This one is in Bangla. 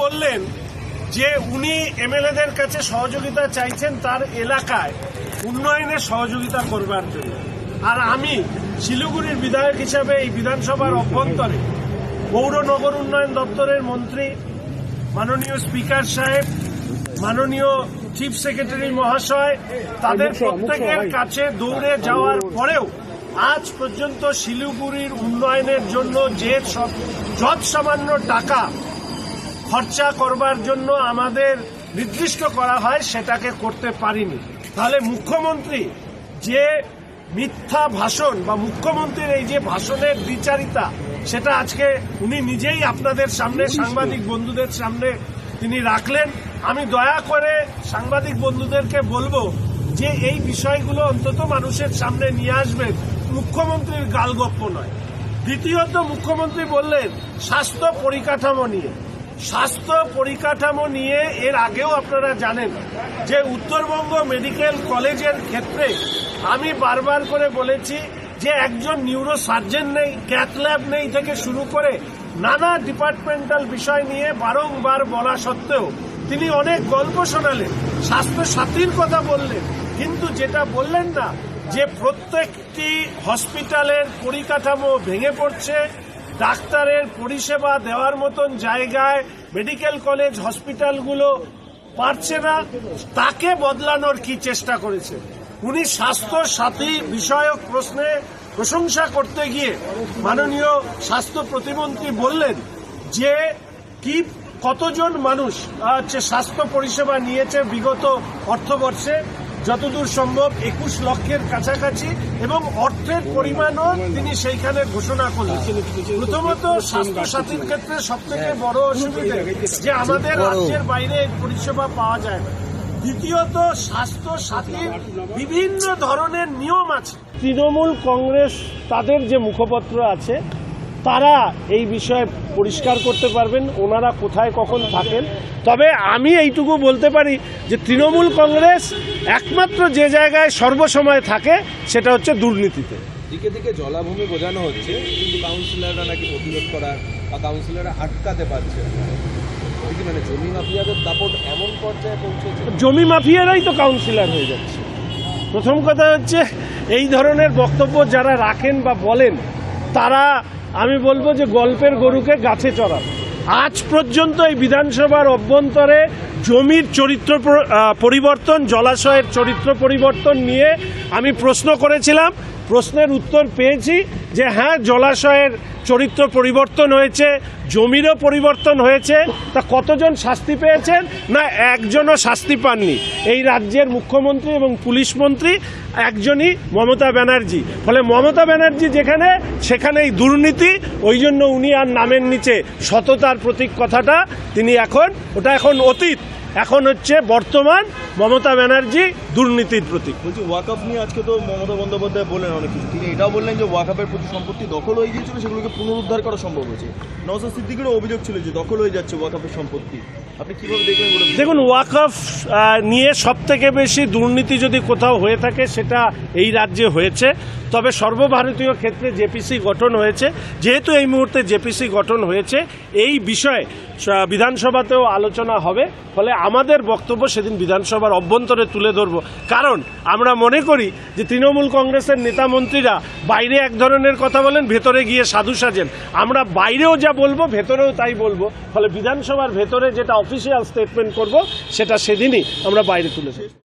বললেন যে উনি এমএলএদের কাছে সহযোগিতা চাইছেন তার এলাকায় উন্নয়নের সহযোগিতা করবার জন্য, আর আমি শিলিগুড়ির বিধায়ক হিসাবে এই বিধানসভার অভ্যন্তরে পৌর নগর উন্নয়ন দপ্তরের মন্ত্রী, মাননীয় স্পিকার সাহেব, মাননীয় চিফ সেক্রেটারি মহাশয়, তাদের প্রত্যেকের কাছে দৌড়ে যাওয়ার পরেও আজ পর্যন্ত শিলিগুড়ির উন্নয়নের জন্য যে যত সামান্য টাকা খরচা করবার জন্য আমাদের নির্দিষ্ট করা হয় সেটাকে করতে পারিনি। তাহলে মুখ্যমন্ত্রী যে মিথ্যা ভাষণ বা মুখ্যমন্ত্রীর এই যে ভাষণের দ্বিচারিতা, সেটা আজকে উনি নিজেই আপনাদের সামনে, সাংবাদিক বন্ধুদের সামনে তিনি রাখলেন। আমি দয়া করে সাংবাদিক বন্ধুদেরকে বলবো যে এই বিষয়গুলো অন্তত মানুষের সামনে নিয়ে আসবেন, মুখ্যমন্ত্রীর গালগপ্প নয়। দ্বিতীয়ত, মুখ্যমন্ত্রী বললেন স্বাস্থ্য পরিকাঠামো নিয়ে। স্বাস্থ্য পরিকাঠামো নিয়ে এর আগেও আপনারা জানেন যে উত্তরবঙ্গ মেডিকেল কলেজের ক্ষেত্রে আমি বারবার করে বলেছি যে একজন নিউরো সার্জন নেই, ক্যাথ ল্যাব নেই থেকে শুরু করে নানা ডিপার্টমেন্টাল বিষয় নিয়ে বারংবার বলা সত্ত্বেও তিনি অনেক গল্প শোনালেন, স্বাস্থ্য সাথীর কথা বললেন, কিন্তু যেটা বললেন না যে প্রত্যেকটি হসপিটালের পরিকাঠামো ভেঙে পড়ছে, ডাক্তারের পরিষেবা দেওয়ার মতন জায়গায় মেডিকেল কলেজ হসপিটালগুলো পারছে না, তাকে বদলানোর কি চেষ্টা করেছে। উনি স্বাস্থ্য সাথী বিষয়ক প্রশ্নে প্রশংসা করতে গিয়ে মাননীয় স্বাস্থ্য প্রতিমন্ত্রী বললেন যে কতজন মানুষ স্বাস্থ্য পরিষেবা নিয়েছে বিগত অর্থবর্ষে, যতদূর সম্ভব 21 লক্ষের কাছাকাছি, এবং অর্থের পরিমাণও তিনি সেইখানে ঘোষণা করলেন। প্রথমত স্বাস্থ্য সাথীর ক্ষেত্রে সবথেকে বড় অসুবিধা যে আমাদের রাজ্যের বাইরে পরিষেবা পাওয়া যায় না। দ্বিতীয়ত, স্বাস্থ্য সাথীর বিভিন্ন ধরনের নিয়ম আছে। তৃণমূল কংগ্রেস তাদের যে মুখপত্র আছে তারা এই বিষয়ে পরিষ্কার করতে পারবেন ওনারা কোথায় কখন থাকেন। তবে আমি এইটুকু বলতে পারি যে তৃণমূল কংগ্রেস একমাত্র যে জায়গায় সর্বসময় থাকে সেটা হচ্ছে দুর্নীতিতে। দিকে দিকে জলাভূমি বোঝানো হচ্ছে, কিন্তু কাউন্সিলররা নাকি প্রতিরোধ করার বা কাউন্সিলররা আটকাতে পারছে, মানে জমি মাফিয়াদের দাপট এমন পর্যায়ে পৌঁছেছে। জমি মাফিয়ারাই তো কাউন্সিলর হয়ে যাচ্ছে। প্রথম কথা হচ্ছে এই ধরনের বক্তব্য যারা রাখেন বা বলেন তারা, আমি বলবো যে গল্পের গরুকে গাছে চড়ান। আজ পর্যন্ত এই বিধানসভার অভ্যন্তরে জমির চরিত্র পরিবর্তন, জলাশয়ের চরিত্র পরিবর্তন নিয়ে আমি প্রশ্ন করেছিলাম, প্রশ্নের উত্তর পেয়েছি যে হ্যাঁ, জলাশয়ের চরিত্র পরিবর্তন হয়েছে, জমিরও পরিবর্তন হয়েছে। তা কতজন শাস্তি পেয়েছেন? না, একজনও শাস্তি পাননি। এই রাজ্যের মুখ্যমন্ত্রী এবং পুলিশ মন্ত্রী একজনই, মমতা ব্যানার্জি। ফলে মমতা ব্যানার্জি যেখানে সেখানেই দুর্নীতি, ওই জন্য উনি আর নামের নিচে সততার প্রতীক কথাটা তিনি ওটা এখন অতীত, এখন হচ্ছে বর্তমান মমতা ব্যানার্জি দুর্নীতির প্রতীক। বলছি ওয়াকআপ নিয়ে আজকে তো মমতা বন্দ্যোপাধ্যায় বললেন অনেক কিছু, তিনি এটাও বললেন যে ওয়াকআপের প্রতি সম্পত্তি দখল হয়ে গিয়েছিল, সেগুলোকে পুনরুদ্ধার করা সম্ভব হয়েছে। নওশাদ সিদ্দিকীরও অভিযোগ ছিল যে দখল হয়ে যাচ্ছে ওয়াকআপের সম্পত্তি। আপনি কিভাবে দেখবেন? দেখুন, ওয়াকআপ নিয়ে সবথেকে বেশি দুর্নীতি যদি কোথাও হয়ে থাকে সেটা এই রাজ্যে হয়েছে। তবে সর্বভারতীয় ক্ষেত্রে জেপিসি গঠন হয়েছে, যেহেতু এই মুহূর্তে জেপিসি গঠন হয়েছে এই বিষয়ে বিধানসভাতেও আলোচনা হবে। ফলে আমাদের বক্তব্য সেদিন বিধানসভার অভ্যন্তরে তুলে ধরব, কারণ আমরা মনে করি যে তৃণমূল কংগ্রেসের নেতা মন্ত্রীরা বাইরে এক ধরনের কথা বলেন, ভেতরে গিয়ে সাধু সাজেন। আমরা বাইরেও যা বলবো ভেতরেও তাই বলবো। ফলে বিধানসভার ভেতরে যেটা অফিসিয়াল স্টেটমেন্ট করব সেটা সেদিনই আমরা বাইরে তুলে ধরব।